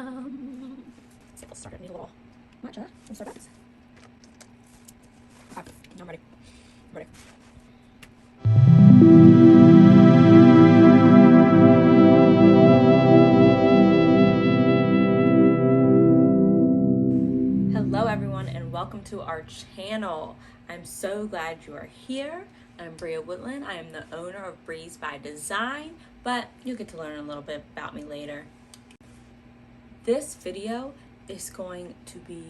See if we'll start it. Need a little much, huh? We'll start back. Okay, I'm ready. I'm ready. Hello everyone and welcome to our channel. I'm so glad you are here. I'm Bria Woodland. I am the owner of Breeze by Design, but you'll get to learn a little bit about me later. This video is going to be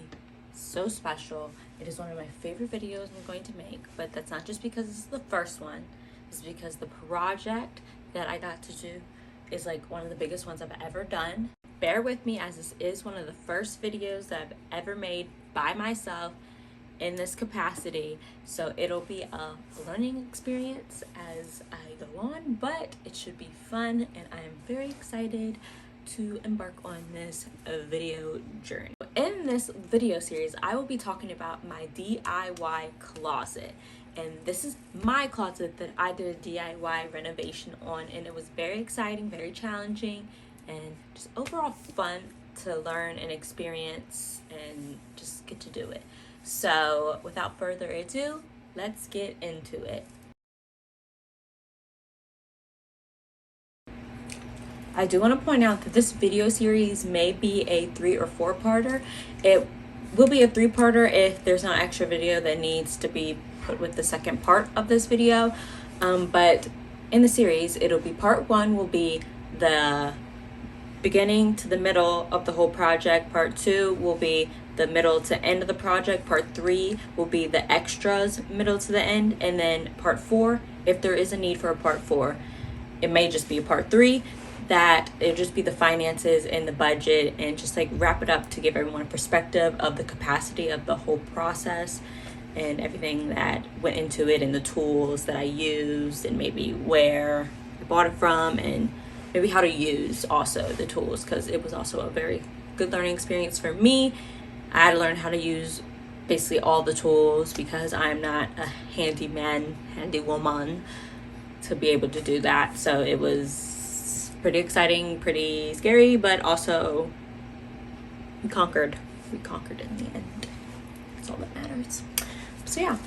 so special. It is one of my favorite videos I'm going to make, but that's not just because it's the first one. It's because the project that I got to do is like one of the biggest ones I've ever done. Bear with me as this is one of the first videos that I've ever made by myself in this capacity, so it'll be a learning experience as I go on, but it should be fun and I am very excited to embark on this video journey. In this video series, I will be talking about my DIY closet, and this is my closet that I did a DIY renovation on, and it was very exciting, very challenging, and just overall fun to learn and experience and just get to do it. So without further ado, let's get into it. I do want to point out that this video series may be a 3 or 4-parter. It will be a 3-parter if there's not extra video that needs to be put with the second part of this video. But in the series, it'll be part 1 will be the beginning to the middle of the whole project. Part 2 will be the middle to end of the project. Part 3 will be the extras middle to the end. And then part 4, if there is a need for a part 4, it may just be a part 3. That it'll just be the finances and the budget and just like wrap it up to give everyone a perspective of the capacity of the whole process and everything that went into it and the tools that I used and maybe where I bought it from and maybe how to use also the tools, because it was also a very good learning experience for me. I had to learn how to use basically all the tools because I'm not a handyman, handywoman to be able to do that. So it was pretty exciting, pretty scary, but also we conquered in the end. That's all that matters. So yeah,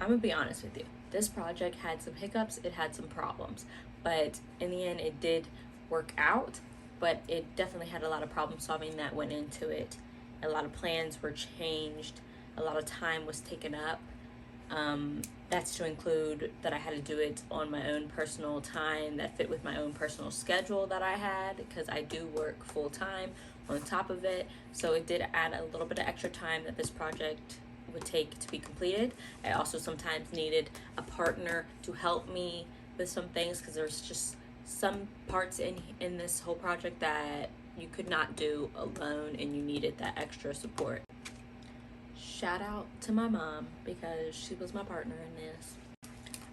I'm gonna be honest with you, this project had some hiccups, it had some problems, but in the end it did work out. But it definitely had a lot of problem solving that went into it. A lot of plans were changed, a lot of time was taken up. That's to include that I had to do it on my own personal time that fit with my own personal schedule that I had, because I do work full-time on top of it. So it did add a little bit of extra time that this project would take to be completed. I also sometimes needed a partner to help me with some things, because there's just some parts in this whole project that you could not do alone and you needed that extra support. Shout out to my mom because she was my partner in this.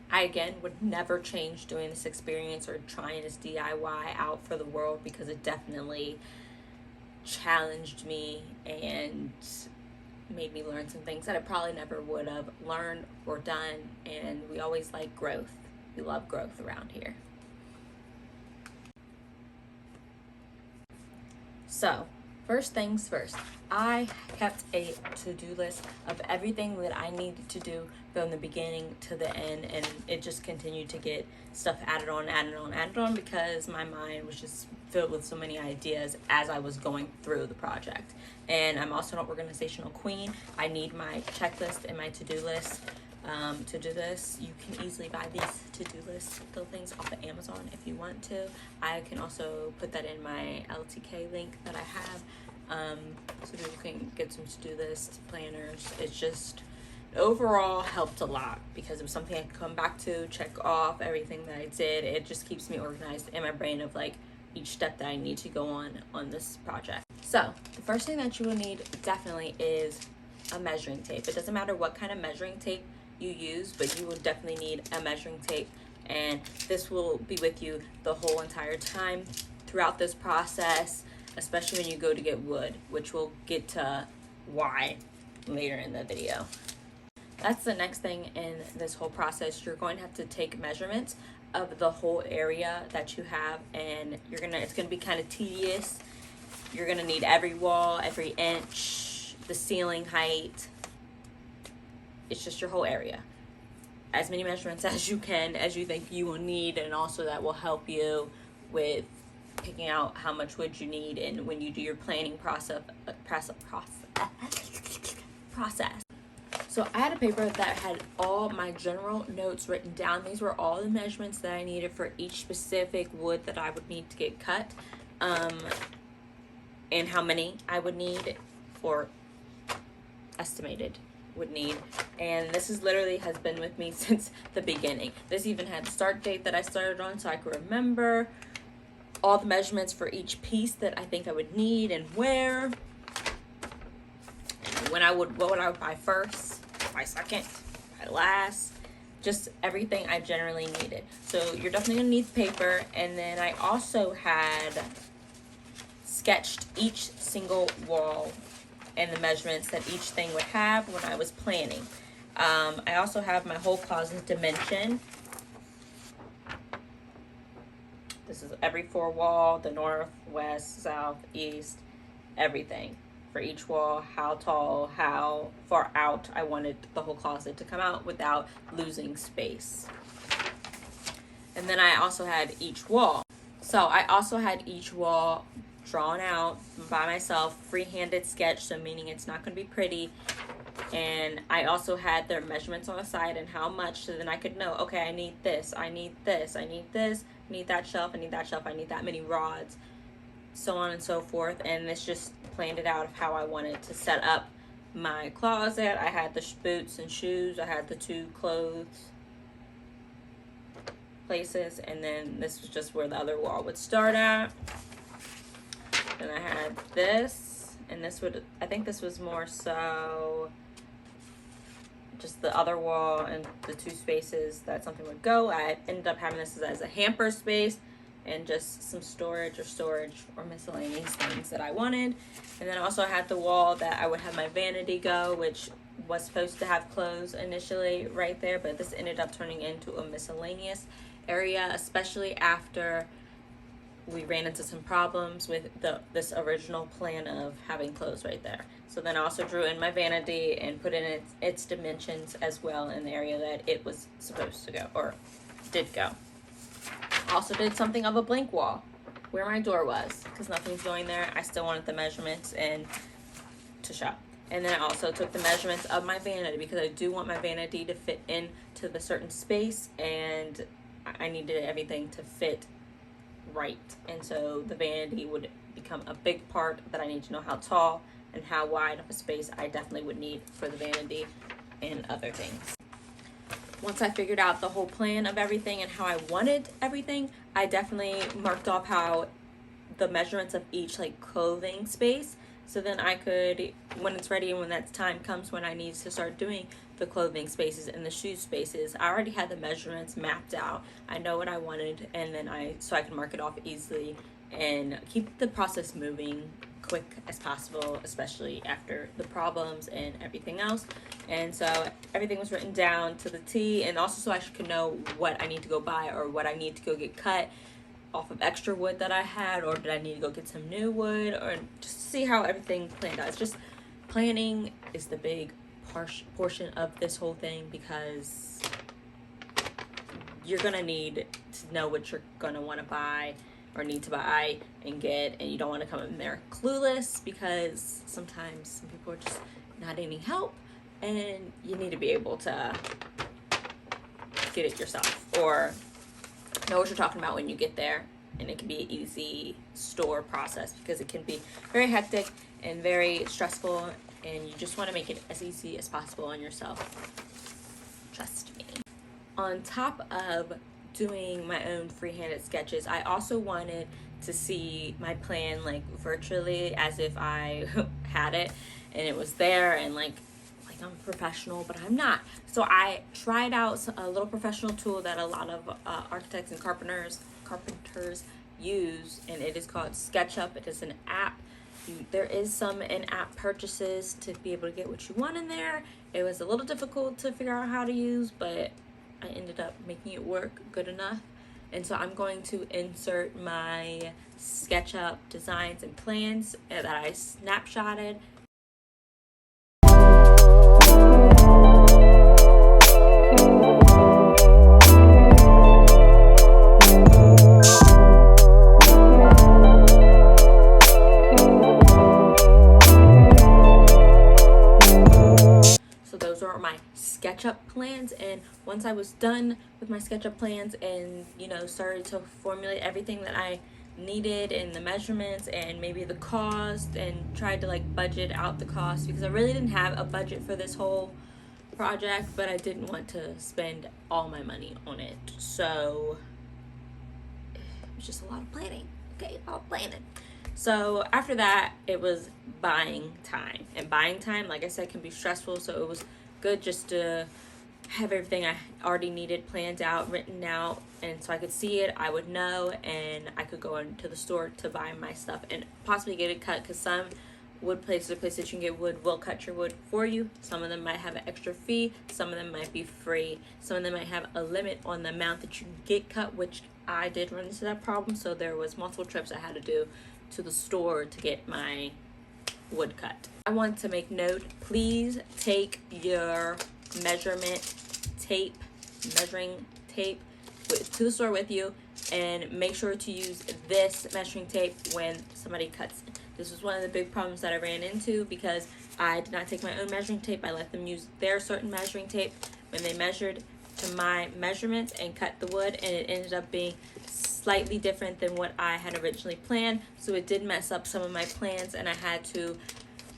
I again would never change doing this experience or trying this DIY out for the world, because it definitely challenged me and made me learn some things that I probably never would have learned or done. And we always like growth. We love growth around here. So first things first, I kept a to-do list of everything that I needed to do from the beginning to the end, and it just continued to get stuff added on because my mind was just filled with so many ideas as I was going through the project. And I'm also an organizational queen. I need my checklist and my to-do list to do this. You can easily buy these to-do lists, little things off of Amazon if you want to. I can also put that in my LTK link that I have, so that you can get some to-do list planners. It's just overall helped a lot because it was something I could come back to, check off everything that I did. It just keeps me organized in my brain of like each step that I need to go on this project. So the first thing that you will need definitely is a measuring tape. It doesn't matter what kind of measuring tape you use, but you will definitely need a measuring tape, and this will be with you the whole entire time throughout this process, especially when you go to get wood, which we'll get to why later in the video. That's the next thing in this whole process. You're going to have to take measurements of the whole area that you have, and it's gonna be kind of tedious You're gonna need every wall, every inch, the ceiling height. It's just your whole area. As many measurements as you can, as you think you will need, and also that will help you with picking out how much wood you need and when you do your planning process. So I had a paper that had all my general notes written down. These were all the measurements that I needed for each specific wood that I would need to get cut, and how many I would need, or estimated would need. And this is literally has been with me since the beginning. This even had the start date that I started on, so I could remember all the measurements for each piece that I think I would need and where. What would I buy first, buy second, buy last, just everything I generally needed. So you're definitely gonna need paper. And then I also had sketched each single wall and the measurements that each thing would have when I was planning. I also have my whole closet dimension. This is every 4 wall, the north, west, south, east, everything. For each wall, how tall, how far out I wanted the whole closet to come out without losing space. And then I also had each wall. So I also had each wall drawn out by myself, free-handed sketch, so meaning it's not going to be pretty. And I also had their measurements on the side and how much, so then I could know, okay, I need this, I need this, I need this, I need that shelf, I need that shelf, I need that many rods, so on and so forth. And this just planned it out of how I wanted to set up my closet. I had the boots and shoes, I had the 2 clothes places, and then this was just where the other wall would start at. Then I had this, and this would, I think this was more so just the other wall and the 2 spaces that something would go. I ended up having this as a hamper space and just some storage or miscellaneous things that I wanted. And then I also had the wall that I would have my vanity go, which was supposed to have clothes initially right there, but this ended up turning into a miscellaneous area, especially after we ran into some problems with this original plan of having clothes right there. So then I also drew in my vanity and put in its dimensions as well in the area that it was supposed to go, or did go. Also did something of a blank wall where my door was, because nothing's going there. I still wanted the measurements and to shop. And then I also took the measurements of my vanity, because I do want my vanity to fit into the certain space, and I needed everything to fit right. And so the vanity would become a big part that I need to know how tall and how wide of a space I definitely would need for the vanity and other things. Once I figured out the whole plan of everything and how I wanted everything, I definitely marked off how the measurements of each like clothing space, so then I could, when it's ready and when that time comes when I need to start doing the clothing spaces and the shoe spaces, I already had the measurements mapped out. I know what I wanted, and then so I can mark it off easily and keep the process moving quick as possible, especially after the problems and everything else. And so everything was written down to the T, and also so I could know what I need to go buy or what I need to go get cut off of extra wood that I had, or did I need to go get some new wood, or just to see how everything planned out. It's just planning is the big portion of this whole thing, because you're gonna need to know what you're gonna want to buy or need to buy and get, and you don't want to come in there clueless, because sometimes some people are just not needing help, and you need to be able to get it yourself or know what you're talking about when you get there. And it can be an easy store process, because it can be very hectic and very stressful, and you just want to make it as easy as possible on yourself. Trust me. On top of doing my own freehanded sketches, I also wanted to see my plan like virtually, as if I had it and it was there, and like I'm a professional, but I'm not. So I tried out a little professional tool that a lot of architects and carpenters use, and it is called SketchUp. It is an app. There is some in-app purchases to be able to get what you want in there. It was a little difficult to figure out how to use, but I ended up making it work good enough. And so I'm going to insert my SketchUp designs and plans that I snapshotted. So those are my SketchUp plans, and once I was done with my SketchUp plans and started to formulate everything that I needed and the measurements and maybe the cost, and tried to like budget out the cost, because I really didn't have a budget for this whole project, but I didn't want to spend all my money on it, so it was just a lot of planning. Okay, a lot of planning. So after that, it was buying time, and buying time, like I said, can be stressful, so it was good just to have everything I already needed planned out, written out, and so I could see it, I would know, and I could go into the store to buy my stuff and possibly get it cut, because some wood places or places you can get wood will cut your wood for you. Some of them might have an extra fee, some of them might be free, some of them might have a limit on the amount that you can get cut, which I did run into that problem, so there was multiple trips I had to do to the store to get my wood cut. I want to make note, please take your measuring tape to the store with you, and make sure to use this measuring tape when somebody cuts it. This was one of the big problems that I ran into, because I did not take my own measuring tape. I let them use their certain measuring tape when they measured to my measurements and cut the wood, and it ended up being slightly different than what I had originally planned, so it did mess up some of my plans, and I had to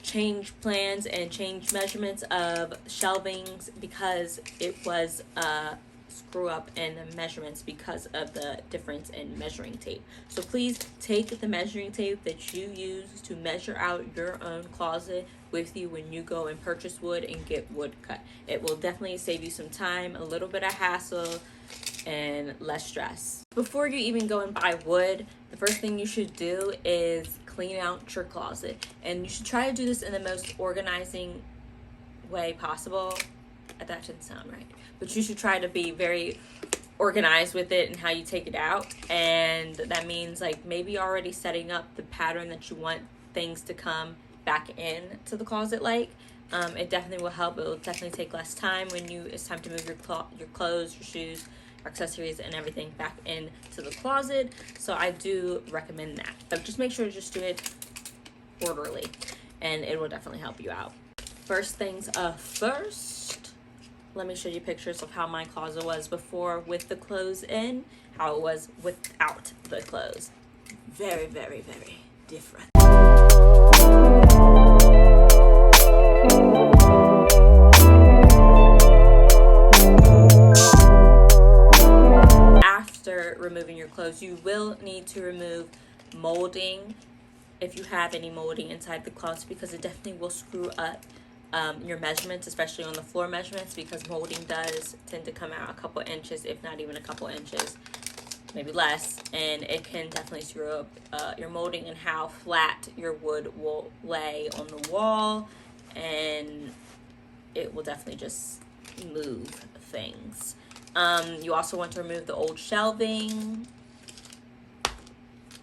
change plans and change measurements of shelvings because it was a screw up in the measurements because of the difference in measuring tape. So please take the measuring tape that you use to measure out your own closet with you when you go and purchase wood and get wood cut. It will definitely save you some time, a little bit of hassle, and less stress. Before you even go and buy wood, the first thing you should do is clean out your closet, and you should try to do this in the most organizing way possible. That didn't sound right, but you should try to be very organized with it and how you take it out, and that means like maybe already setting up the pattern that you want things to come back in to the closet like. It definitely will help. It will definitely take less time when it's time to move your clothes, your shoes, accessories, and everything back into the closet. So I do recommend that, but just make sure to just do it orderly, and it will definitely help you out. First things first, let me show you pictures of how my closet was before with the clothes in, how it was without the clothes. Very, very, very different. After removing your clothes, you will need to remove molding, if you have any molding inside the closet, because it definitely will screw up your measurements, especially on the floor measurements, because molding does tend to come out a couple inches, if not even a couple inches, maybe less, and it can definitely screw up your molding and how flat your wood will lay on the wall, and it will definitely just move things. You also want to remove the old shelving,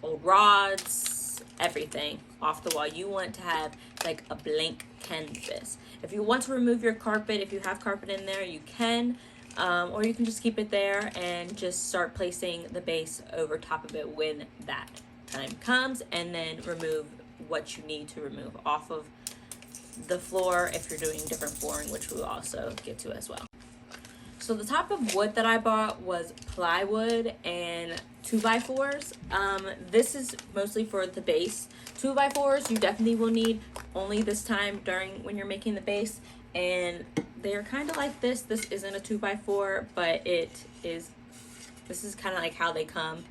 old rods, everything off the wall. You want to have like a blank canvas. If you want to remove your carpet, if you have carpet in there, you can, or you can just keep it there and just start placing the base over top of it when that time comes, and then remove what you need to remove off of the floor if you're doing different flooring, which we'll also get to as well. So the type of wood that I bought was plywood and 2x4s. This is mostly for the base. 2x4s you definitely will need only this time during when you're making the base, and they're kind of like this. This isn't a 2x4, but this is kind of like how they come,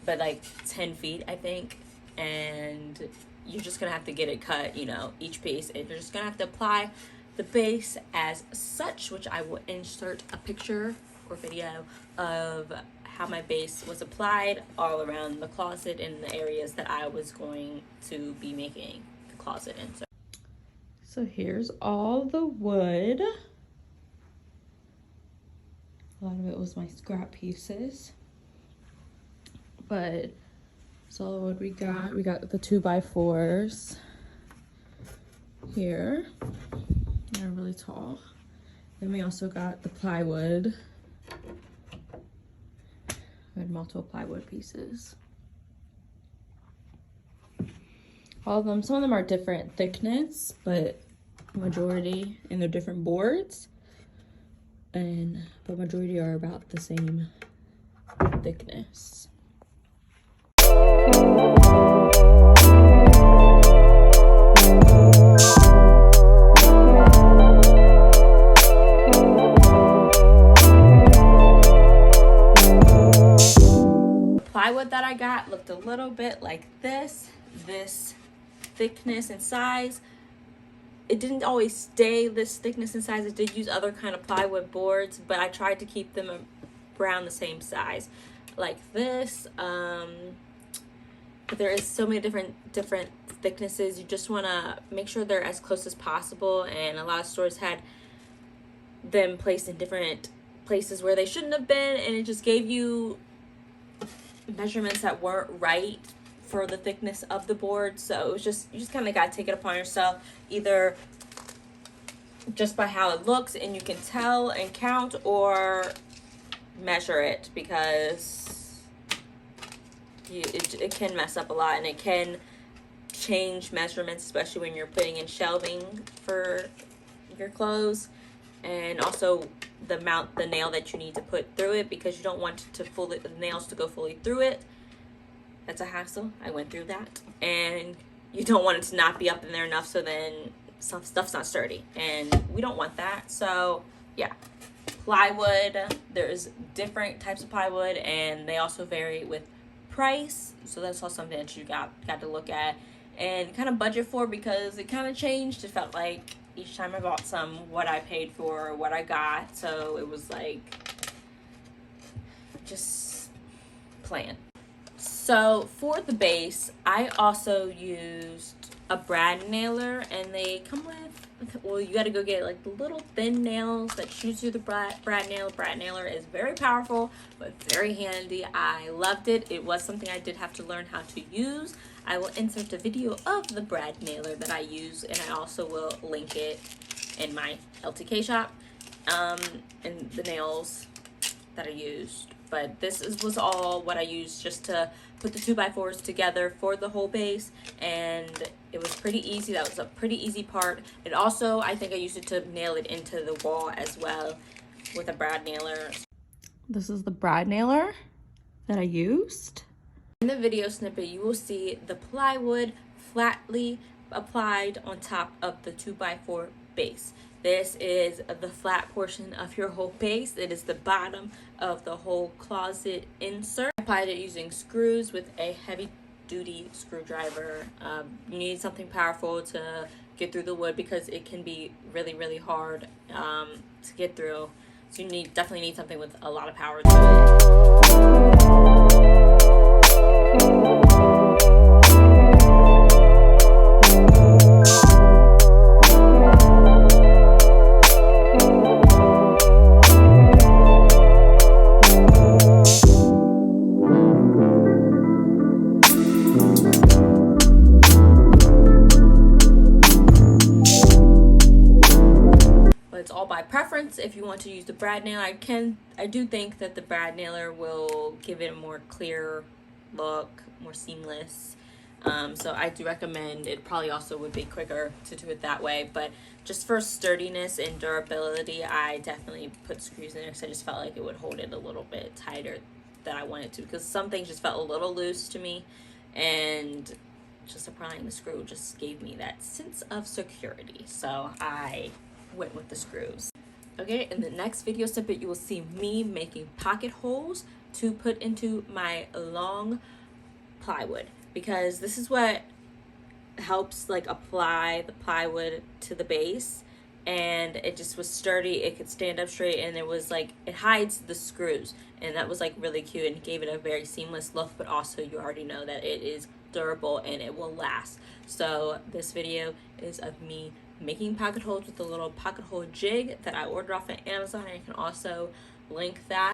but like 10 feet I think, and you're just gonna have to get it cut, each piece, and you're just gonna have to apply the base as such, which I will insert a picture or video of how my base was applied all around the closet in the areas that I was going to be making the closet in. So here's all the wood. A lot of it was my scrap pieces. But so what we got the 2x4s here. They're really tall. Then we also got the plywood. We had multiple plywood pieces. All of them, some of them are different thickness, but majority, and they're different boards. But majority are about the same thickness. Plywood that I got looked a little bit like this thickness and size. It didn't always stay this thickness and size. It did use other kind of plywood boards, but I tried to keep them around the same size like this. But there is so many different thicknesses. You just want to make sure they're as close as possible, and a lot of stores had them placed in different places where they shouldn't have been, and it just gave you measurements that weren't right for the thickness of the board. So it was just, you just kind of got to take it upon yourself, either just by how it looks and you can tell and count, or measure it, because it can mess up a lot, and it can change measurements, especially when you're putting in shelving for your clothes. And also the nail that you need to put through it, because you don't want the nails to go fully through it. That's a hassle. I went through that. And you don't want it to not be up in there enough, so then some stuff's not sturdy, and we don't want that. So yeah, plywood, there's different types of plywood, and they also vary with price. So that's all something that you got to look at and kind of budget for, because it kind of changed. It felt like each time I bought some, what I paid for, what I got. So it was like, just plan. So for the base, I also used a brad nailer, and they come with, well, you got to go get like the little thin nails that shoot through the brad nailer. Brad nailer is very powerful, but very handy. I loved it. It was something I did have to learn how to use. I will insert a video of the brad nailer that I use, and I also will link it in my LTK shop, and the nails that I used. But this was all what I used just to put the 2x4s together for the whole base, and it was pretty easy. That was a pretty easy part. And also, I think I used it to nail it into the wall as well with a brad nailer. This is the brad nailer that I used. In the video snippet, you will see the plywood flatly applied on top of the 2x4 base. This is the flat portion of your whole base. It is the bottom of the whole closet insert. I applied it using screws with a heavy duty screwdriver. You need something powerful to get through the wood, because it can be really hard to get through. So you definitely need something with a lot of power to it. Preference if you want to use the brad nailer. I do think that the brad nailer will give it a more clear look, more seamless. So I do recommend it. Probably also would be quicker to do it that way, but just for sturdiness and durability, I definitely put screws in there, because I just felt like it would hold it a little bit tighter than I wanted to, because some things just felt a little loose to me, and just applying the screw just gave me that sense of security. So I went with the screws. Okay, in the next video snippet, you will see me making pocket holes to put into my long plywood, because this is what helps like apply the plywood to the base, and it just was sturdy. It could stand up straight, and it was like, it hides the screws, and that was like really cute and gave it a very seamless look. But also, you already know that it is durable and it will last. So this video is of me making pocket holes with the little pocket hole jig that I ordered off of Amazon. I can also link that.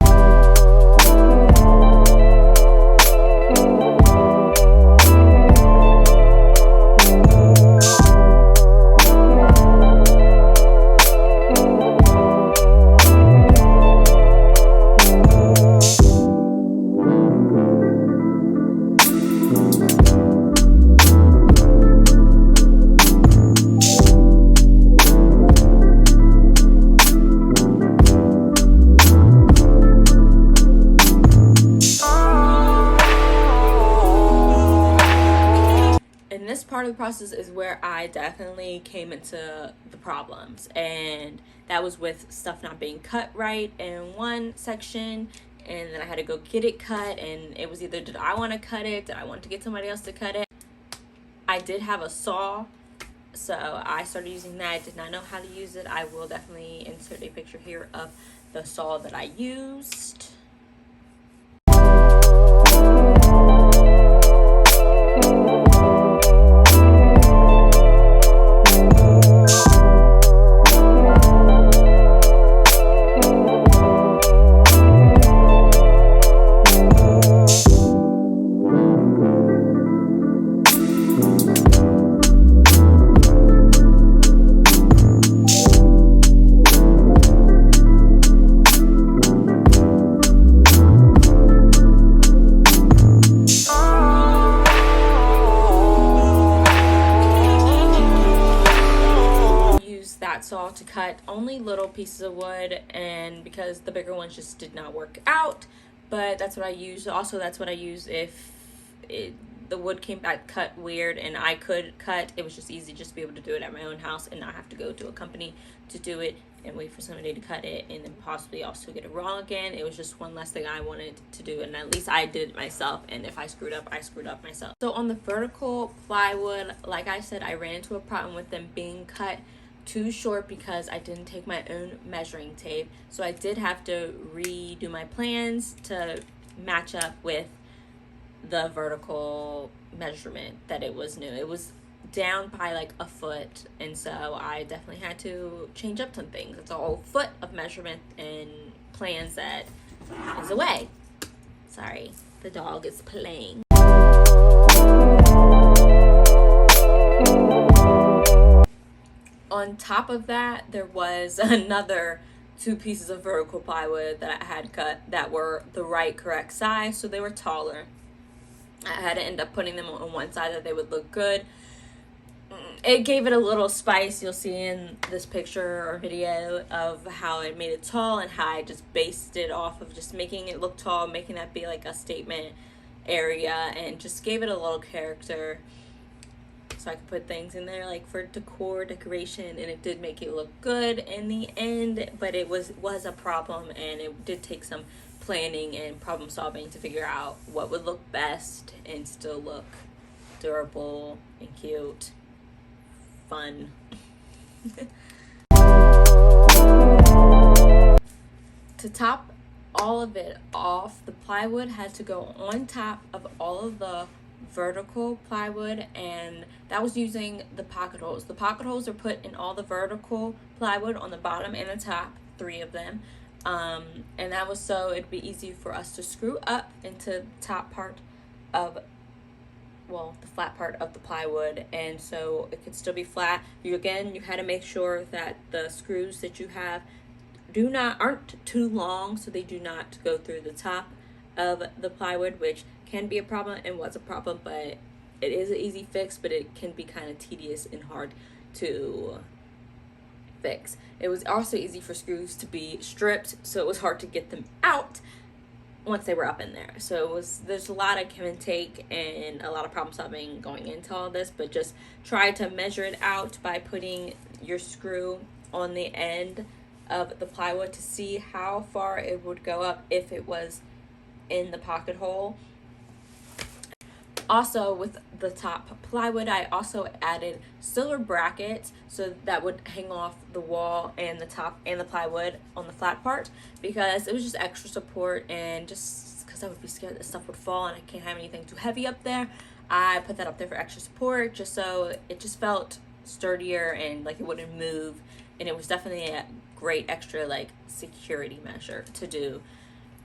And this part of the process is where I definitely came into the problems, and that was with stuff not being cut right in one section, and then I had to go get it cut, and it was either did I want to cut it, did I want to get somebody else to cut it. I did have a saw, so I started using that. I did not know how to use it. I will definitely insert a picture here of the saw that I used. That saw to cut only little pieces of wood, and because the bigger ones just did not work out, but that's what I used. Also, that's what I use if the wood came back cut weird and I could cut. It was just easy just to be able to do it at my own house and not have to go to a company to do it and wait for somebody to cut it and then possibly also get it wrong again. It was just one less thing I wanted to do, and at least I did it myself, and if I screwed up, I screwed up myself. So on the vertical plywood, like I said, I ran into a problem with them being cut too short because I didn't take my own measuring tape. So I did have to redo my plans to match up with the vertical measurement that it was new. It was down by like a foot, and so I definitely had to change up some things. It's a whole foot of measurement and plans that is away. Sorry, the dog is playing. On top of that, there was another 2 pieces of vertical plywood that I had cut that were the correct size, so they were taller. I had to end up putting them on one side that they would look good. It gave it a little spice. You'll see in this picture or video of how it made it tall and how I just based it off of just making it look tall, making that be like a statement area, and just gave it a little character. So I could put things in there like for decoration, and it did make it look good in the end, but it was a problem, and it did take some planning and problem solving to figure out what would look best and still look durable and cute, fun. To top all of it off, the plywood had to go on top of all of the vertical plywood, and that was using the pocket holes. The pocket holes are put in all the vertical plywood on the bottom and the top, 3 of them, and that was so it'd be easy for us to screw up into the top part of, well, the flat part of the plywood, and so it could still be flat. You had to make sure that the screws that you have aren't too long, so they do not go through the top of the plywood, which can be a problem and was a problem, but it is an easy fix, but it can be kind of tedious and hard to fix. It was also easy for screws to be stripped, so it was hard to get them out once they were up in there. So there's a lot of give and take and a lot of problem solving going into all this, but just try to measure it out by putting your screw on the end of the plywood to see how far it would go up if it was in the pocket hole. Also, with the top plywood, I also added silver brackets so that would hang off the wall and the top and the plywood on the flat part, because it was just extra support, and just because I would be scared that stuff would fall and I can't have anything too heavy up there, I put that up there for extra support, just so it just felt sturdier and like it wouldn't move, and it was definitely a great extra like security measure to do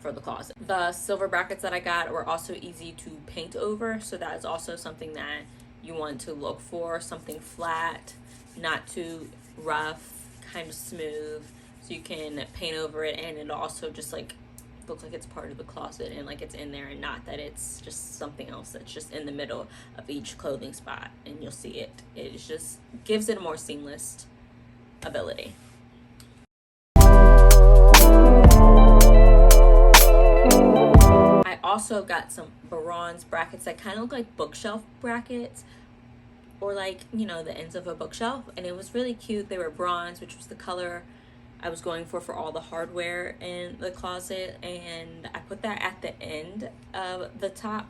for the closet. The silver brackets that I got were also easy to paint over, so that is also something that you want to look for, something flat, not too rough, kind of smooth, so you can paint over it, and it also just like look like it's part of the closet and like it's in there, and not that it's just something else that's just in the middle of each clothing spot and you'll see it. It just gives it a more seamless ability. I also got some bronze brackets that kind of look like bookshelf brackets, or like, you know, the ends of a bookshelf, and it was really cute. They were bronze, which was the color I was going for all the hardware in the closet, and I put that at the end of the top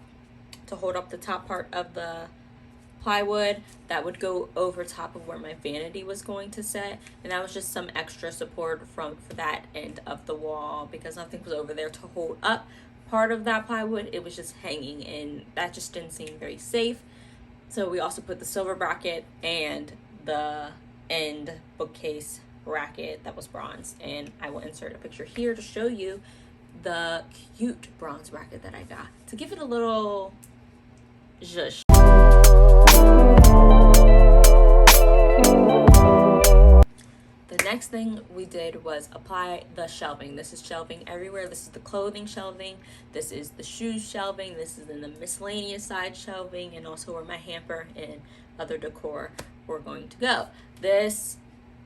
to hold up the top part of the plywood that would go over top of where my vanity was going to sit, and that was just some extra support for that end of the wall, because nothing was over there to hold up part of that plywood. It was just hanging, and that just didn't seem very safe. So we also put the silver bracket and the end bookcase bracket that was bronze, and I will insert a picture here to show you the cute bronze bracket that I got to give it a little zhuzh. The next thing we did was apply the shelving. This is shelving everywhere. This is the clothing shelving. This is the shoes shelving. This is in the miscellaneous side shelving, and also where my hamper and other decor were going to go. This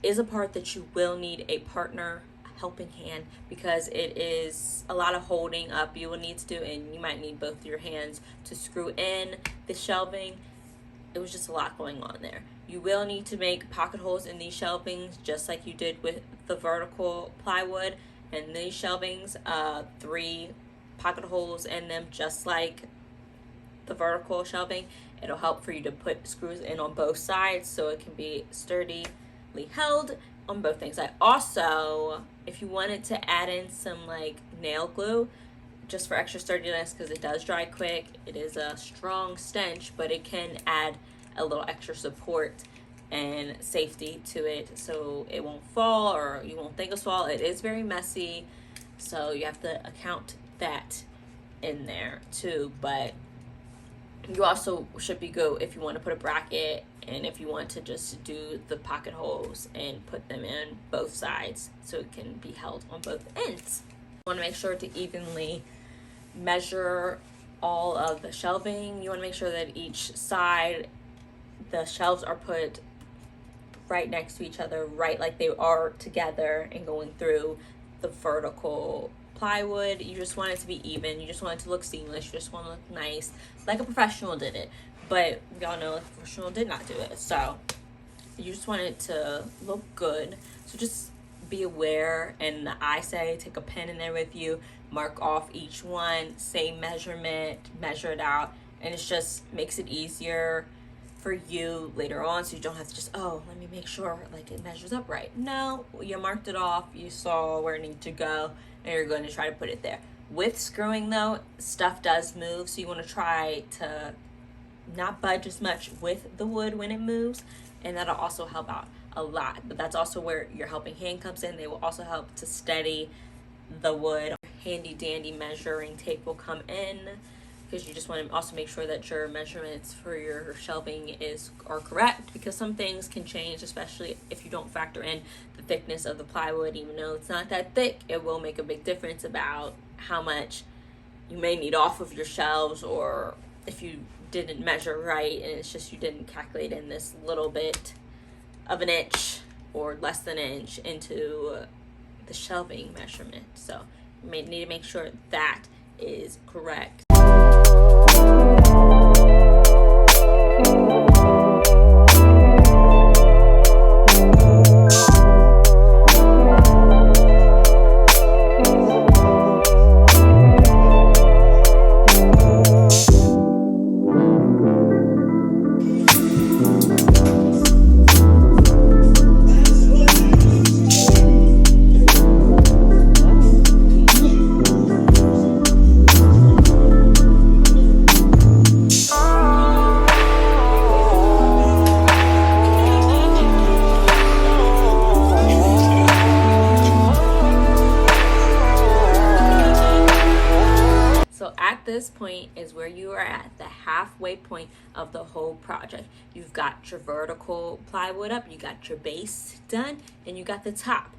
is a part that you will need a partner, helping hand, because it is a lot of holding up you will need to do, and you might need both your hands to screw in the shelving. It was just a lot going on there. You will need to make pocket holes in these shelvings, just like you did with the vertical plywood. And these shelvings, 3 pocket holes in them, just like the vertical shelving. It'll help for you to put screws in on both sides so it can be sturdily held on both things. I also, if you wanted to add in some like nail glue, just for extra sturdiness, because it does dry quick, it is a strong stench, but it can add a little extra support and safety to it so it won't fall, or you won't think it's fall. It is very messy, so you have to account that in there too. But you also should be good if you want to put a bracket, and if you want to just do the pocket holes and put them in both sides so it can be held on both ends. You want to make sure to evenly measure all of the shelving. You want to make sure that each side, the shelves are put right next to each other, right like they are together, and going through the vertical plywood. You just want it to be even. You just want it to look seamless. You just want to look nice, like a professional did it. But y'all know a professional did not do it. So you just want it to look good. So just be aware, and I say take a pen in there with you, mark off each one, same measurement, measure it out, and it just makes it easier for you later on, so you don't have to just, oh, let me make sure like it measures up right. No, you marked it off, you saw where it needed to go, and you're going to try to put it there. With screwing though, stuff does move, so you want to try to not budge as much with the wood when it moves, and that'll also help out a lot. But that's also where your helping hand comes in. They will also help to steady the wood. Handy dandy measuring tape will come in, because you just want to also make sure that your measurements for your shelving are correct, because some things can change, especially if you don't factor in the thickness of the plywood. Even though it's not that thick, it will make a big difference about how much you may need off of your shelves, or if you didn't measure right and it's just you didn't calculate in this little bit of an inch or less than an inch into the shelving measurement. So you may need to make sure that is correct. This point is where you are at the halfway point of the whole project. You've got your vertical plywood up, you got your base done, and you got the top.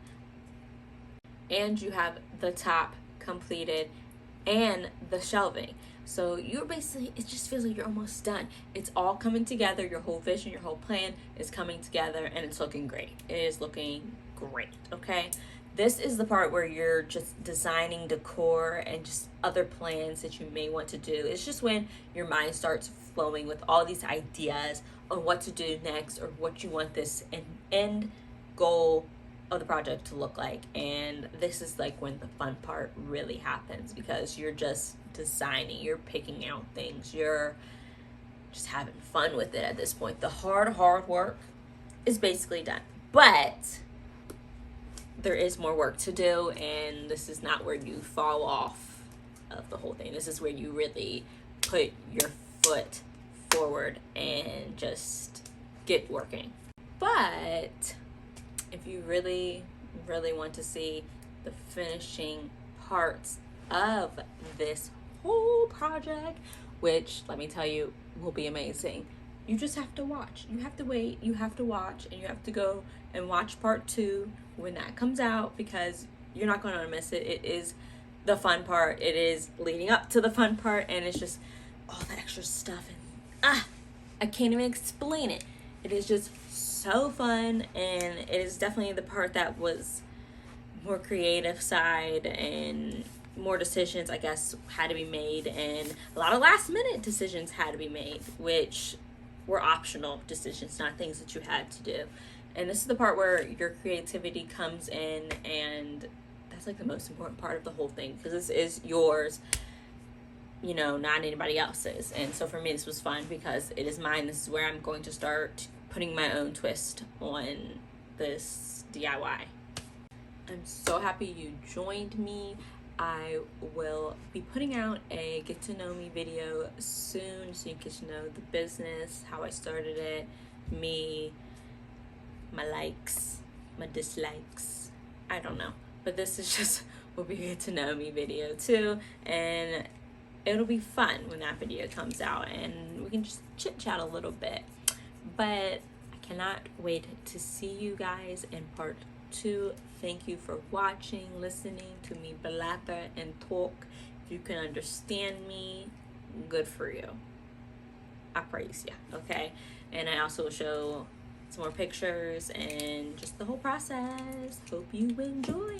And you have the top completed and the shelving. So you're basically, it just feels like you're almost done. It's all coming together. Your whole vision, your whole plan is coming together, and it's looking great. It is looking great, okay? This is the part where you're just designing decor and just other plans that you may want to do. It's just when your mind starts flowing with all these ideas, on what to do next or what you want this end goal of the project to look like. And this is like when the fun part really happens, because you're just designing, you're picking out things, you're just having fun with it at this point. The hard work is basically done, but there is more work to do, and this is not where you fall off of the whole thing. This is where you really put your foot forward and just get working. But if you really want to see the finishing parts of this whole project, which let me tell you will be amazing, you just have to watch. You have to wait, you have to watch, and you have to go and watch part 2 when that comes out, because you're not going to miss it. It is the fun part. It is leading up to the fun part, and it's just all the extra stuff, and I can't even explain it. It is just so fun, and it is definitely the part that was more creative side, and more decisions, I guess, had to be made, and a lot of last minute decisions had to be made, which were optional decisions, not things that you had to do. And this is the part where your creativity comes in, and that's like the most important part of the whole thing, because this is yours, you know, not anybody else's. And so for me, this was fun because it is mine. This is where I'm going to start putting my own twist on this DIY. I'm so happy you joined me. I will be putting out a get to know me video soon, so you get to know the business, how I started it, me, my likes, my dislikes, I don't know. But this is just will be a get to know me video too, and it'll be fun when that video comes out and we can just chit chat a little bit. But I cannot wait to see you guys in part 2. Thank you for watching, listening to me blather and talk. If you can understand me, good for you. I praise you, okay? And I also will show some more pictures and just the whole process. Hope you enjoy.